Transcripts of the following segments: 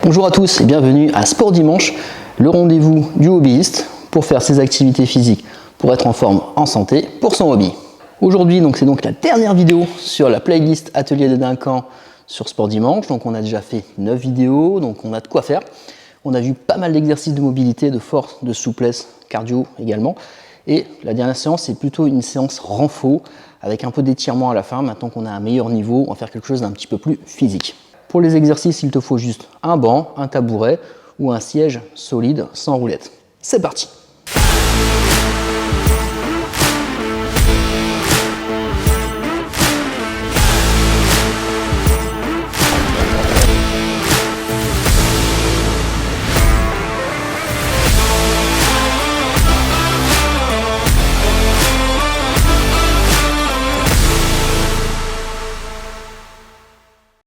Bonjour à tous et bienvenue à Sport Dimanche, le rendez-vous du hobbyiste pour faire ses activités physiques, pour être en forme, en santé, pour son hobby. Aujourd'hui, c'est donc la dernière vidéo sur la playlist Atelier de Duncan sur Sport Dimanche. Donc on a déjà fait 9 vidéos, donc on a de quoi faire. On a vu pas mal d'exercices de mobilité, de force, de souplesse, cardio également. Et la dernière séance, c'est plutôt une séance renfort avec un peu d'étirement à la fin. Maintenant qu'on a un meilleur niveau, on va faire quelque chose d'un petit peu plus physique. Pour les exercices, il te faut juste un banc, un tabouret ou un siège solide sans roulette. C'est parti!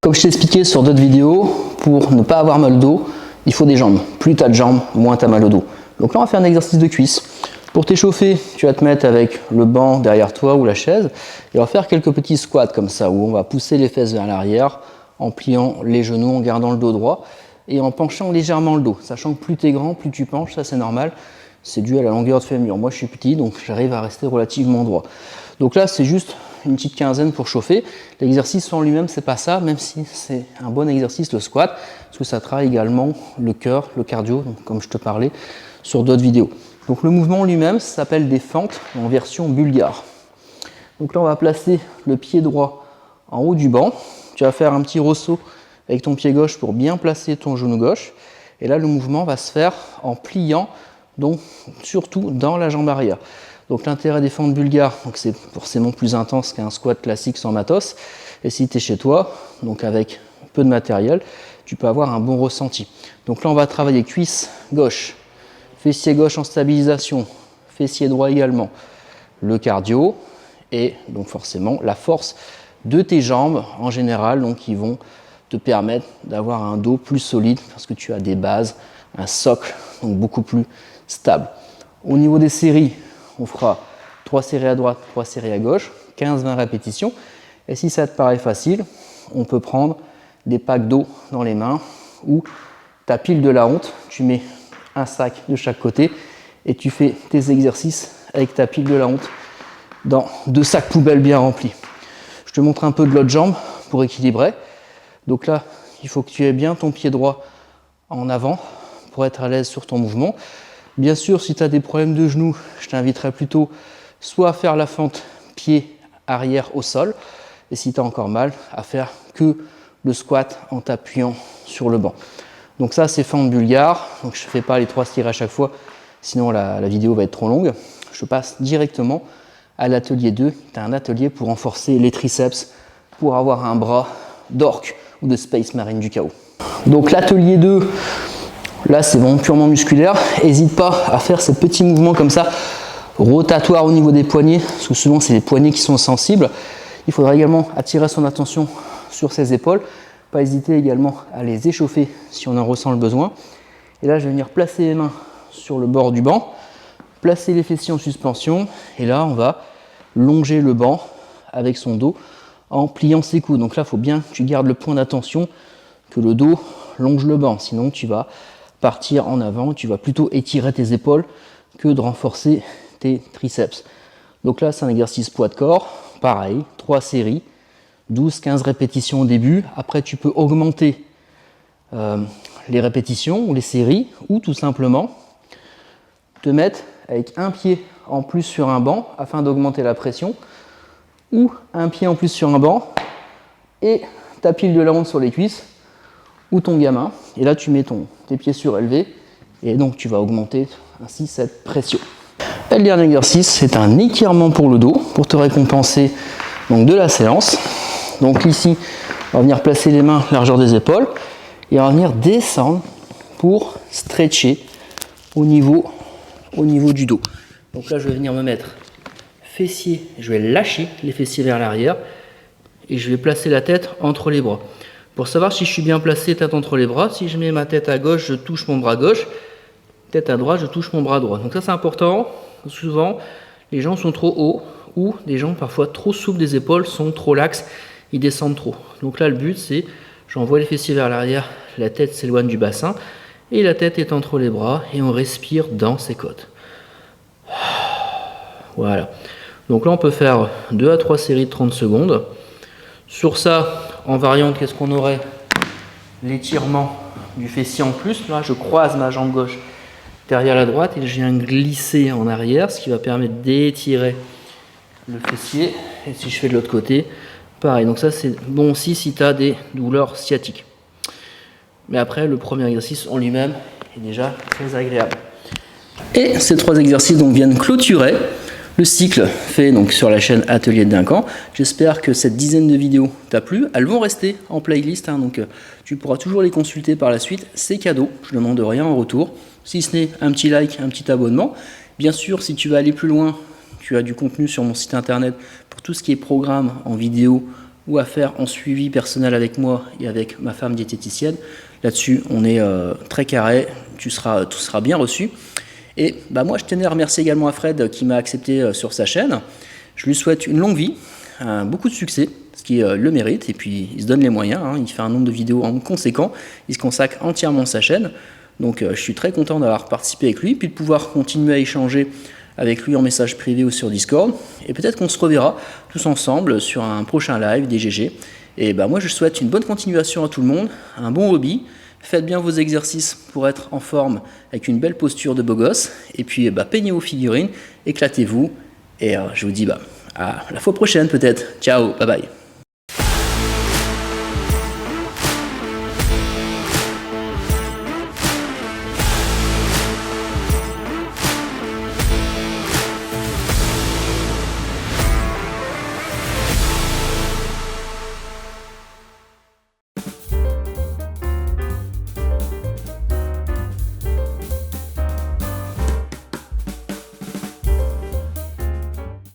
Comme je t'ai expliqué sur d'autres vidéos, pour ne pas avoir mal au dos, il faut des jambes. Plus tu as de jambes, moins tu as mal au dos. Donc là, on va faire un exercice de cuisse. Pour t'échauffer, tu vas te mettre avec le banc derrière toi ou la chaise et on va faire quelques petits squats comme ça où on va pousser les fesses vers l'arrière en pliant les genoux, en gardant le dos droit et en penchant légèrement le dos. Sachant que plus tu es grand, plus tu penches, ça c'est normal. C'est dû à la longueur de fémur. Moi, je suis petit, donc j'arrive à rester relativement droit. Donc là, c'est juste une petite quinzaine pour chauffer. L'exercice en lui-même, c'est pas ça, même si c'est un bon exercice, le squat, parce que ça travaille également le cœur, le cardio, donc comme je te parlais sur d'autres vidéos. Donc le mouvement lui-même s'appelle des fentes en version bulgare. Donc là, on va placer le pied droit en haut du banc. Tu vas faire un petit ressaut avec ton pied gauche pour bien placer ton genou gauche. Et là, le mouvement va se faire en pliant, donc surtout dans la jambe arrière. Donc l'intérêt des fentes bulgares, c'est forcément plus intense qu'un squat classique sans matos. Et si tu es chez toi, donc avec peu de matériel, tu peux avoir un bon ressenti. Donc là, on va travailler cuisse gauche, fessier gauche en stabilisation, fessier droit également, le cardio et donc forcément la force de tes jambes en général, donc qui vont te permettre d'avoir un dos plus solide parce que tu as des bases, un socle donc beaucoup plus stable. Au niveau des séries, on fera 3 séries à droite, 3 séries à gauche, 15-20 répétitions. Et si ça te paraît facile, on peut prendre des packs d'eau dans les mains ou ta pile de la honte. Tu mets un sac de chaque côté et tu fais tes exercices avec ta pile de la honte dans 2 sacs poubelles bien remplis. Je te montre un peu de l'autre jambe pour équilibrer. Donc là, il faut que tu aies bien ton pied droit en avant pour être à l'aise sur ton mouvement. Bien sûr, si tu as des problèmes de genoux, je t'inviterai plutôt soit à faire la fente pied arrière au sol, et si tu as encore mal, à faire que le squat en t'appuyant sur le banc. Donc ça, c'est fente bulgare. Donc je ne fais pas les 3 séries à chaque fois, sinon la vidéo va être trop longue. Je passe directement à l'atelier 2. Tu as un atelier pour renforcer les triceps, pour avoir un bras d'orque ou de Space Marine du chaos. Donc l'atelier 2, là, c'est vraiment purement musculaire. N'hésite pas à faire ces petits mouvements comme ça, rotatoires au niveau des poignets, parce que souvent, c'est les poignets qui sont sensibles. Il faudra également attirer son attention sur ses épaules. Pas hésiter également à les échauffer si on en ressent le besoin. Et là, je vais venir placer les mains sur le bord du banc, placer les fessiers en suspension. Et là, on va longer le banc avec son dos en pliant ses coudes. Donc là, il faut bien que tu gardes le point d'attention, que le dos longe le banc. Sinon, tu vas partir en avant, tu vas plutôt étirer tes épaules que de renforcer tes triceps. Donc là, c'est un exercice poids de corps, pareil, 3 séries, 12-15 répétitions au début. Après, tu peux augmenter les répétitions ou les séries, ou tout simplement te mettre avec un pied en plus sur un banc afin d'augmenter la pression, ou un pied en plus sur un banc et ta pile de la honte sur les cuisses ou ton gamin, et là tu mets tes pieds surélevés et donc tu vas augmenter ainsi cette pression. Et le dernier exercice, c'est un étirement pour le dos pour te récompenser donc de la séance. Donc ici, on va venir placer les mains largeur des épaules et on va venir descendre pour stretcher au niveau du dos. Donc là, je vais venir me mettre fessiers, je vais lâcher les fessiers vers l'arrière et je vais placer la tête entre les bras. Pour savoir si je suis bien placé, tête entre les bras, si je mets ma tête à gauche, je touche mon bras gauche, tête à droite, je touche mon bras droit. Donc ça, c'est important. Souvent, les gens sont trop hauts ou des gens parfois trop souples des épaules sont trop laxes, ils descendent trop. Donc là, le but, c'est j'envoie les fessiers vers l'arrière, la tête s'éloigne du bassin et la tête est entre les bras et on respire dans ses côtes. Voilà. Donc là, on peut faire 2 à 3 séries de 30 secondes. Sur ça, en variante, qu'est-ce qu'on aurait? L'étirement du fessier en plus. Là, je croise ma jambe gauche derrière la droite et je viens glisser en arrière, ce qui va permettre d'étirer le fessier. Et si je fais de l'autre côté, pareil. Donc ça, c'est bon aussi si tu as des douleurs sciatiques. Mais après, le premier exercice en lui-même est déjà très agréable. Et ces 3 exercices donc viennent clôturer le cycle fait donc sur la chaîne Atelier de Duncan. J'espère que cette dizaine de vidéos t'a plu. Elles vont rester en playlist, hein, donc tu pourras toujours les consulter par la suite. C'est cadeau, je ne demande rien en retour, si ce n'est un petit like, un petit abonnement. Bien sûr, si tu veux aller plus loin, tu as du contenu sur mon site internet pour tout ce qui est programme en vidéo ou à faire en suivi personnel avec moi et avec ma femme diététicienne. Là-dessus, on est très carré, tout sera bien reçu. Et bah moi, je tenais à remercier également à Fred qui m'a accepté sur sa chaîne. Je lui souhaite une longue vie, beaucoup de succès, ce qui le mérite. Et puis, il se donne les moyens, hein, il fait un nombre de vidéos conséquent. Il se consacre entièrement à sa chaîne. Donc, je suis très content d'avoir participé avec lui, puis de pouvoir continuer à échanger avec lui en message privé ou sur Discord. Et peut-être qu'on se reverra tous ensemble sur un prochain live des GG. Et bah moi, je souhaite une bonne continuation à tout le monde, un bon hobby. Faites bien vos exercices pour être en forme avec une belle posture de beau gosse. Et puis peignez vos figurines, éclatez-vous. Et je vous dis à la fois prochaine peut-être. Ciao, bye bye.